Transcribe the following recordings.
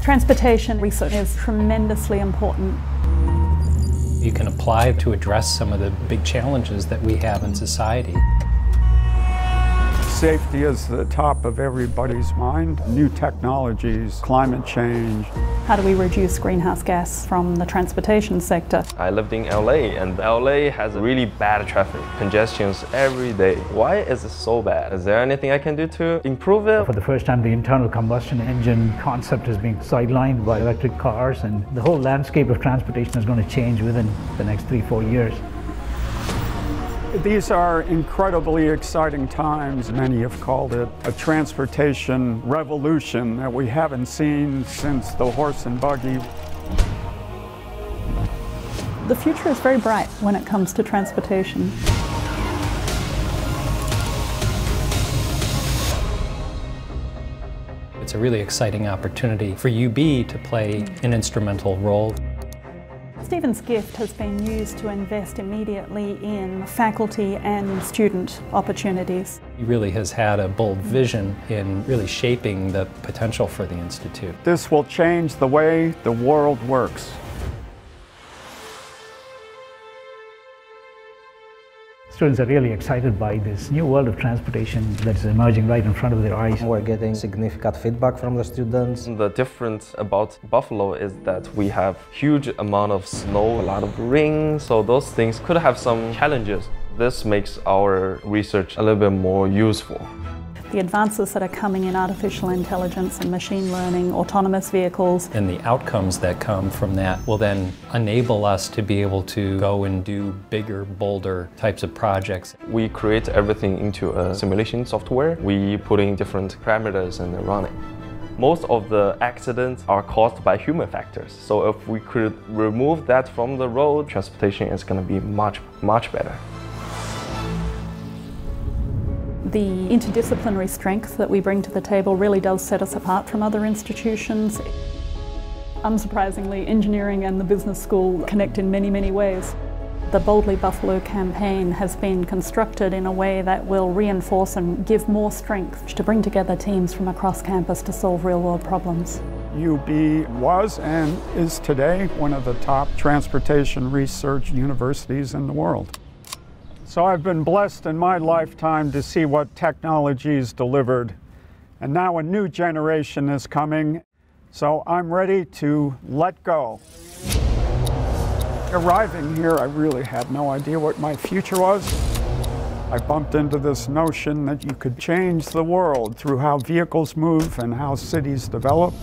Transportation research is tremendously important. You can apply to address some of the big challenges that we have in society. Safety is the top of everybody's mind. New technologies, climate change. How do we reduce greenhouse gas from the transportation sector? I lived in LA, and LA has really bad traffic congestions every day. Why is it so bad? Is there anything I can do to improve it? For the first time, the internal combustion engine concept is being sidelined by electric cars, and the whole landscape of transportation is going to change within the next 3-4 years. These are incredibly exciting times. Many have called it a transportation revolution that we haven't seen since the horse and buggy. The future is very bright when it comes to transportation. It's a really exciting opportunity for UB to play an instrumental role. Stephen's gift has been used to invest immediately in faculty and student opportunities. He really has had a bold vision in really shaping the potential for the Institute. This will change the way the world works. Students are really excited by this new world of transportation that's emerging right in front of their eyes. We're getting significant feedback from the students. The difference about Buffalo is that we have huge amount of snow, a lot of rain, so those things could have some challenges. This makes our research a little bit more useful. The advances that are coming in artificial intelligence and machine learning, autonomous vehicles. And the outcomes that come from that will then enable us to be able to go and do bigger, bolder types of projects. We create everything into a simulation software. We put in different parameters and run it. Most of the accidents are caused by human factors. So if we could remove that from the road, transportation is going to be much, much better. The interdisciplinary strength that we bring to the table really does set us apart from other institutions. Unsurprisingly, engineering and the business school connect in many, many ways. The Boldly Buffalo campaign has been constructed in a way that will reinforce and give more strength to bring together teams from across campus to solve real-world problems. UB was and is today one of the top transportation research universities in the world. So I've been blessed in my lifetime to see what technology is delivered, and now a new generation is coming, so I'm ready to let go. Arriving here, I really had no idea what my future was. I bumped into this notion that you could change the world through how vehicles move and how cities develop.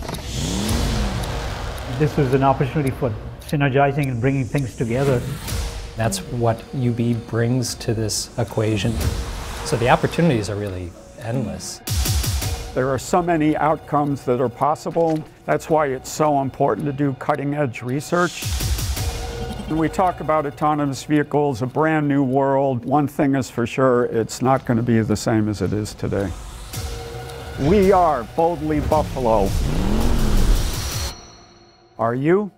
This was an opportunity for synergizing and bringing things together. That's what UB brings to this equation. So the opportunities are really endless. There are so many outcomes that are possible. That's why it's so important to do cutting-edge research. When we talk about autonomous vehicles, a brand new world, one thing is for sure, it's not going to be the same as it is today. We are Boldly Buffalo. Are you?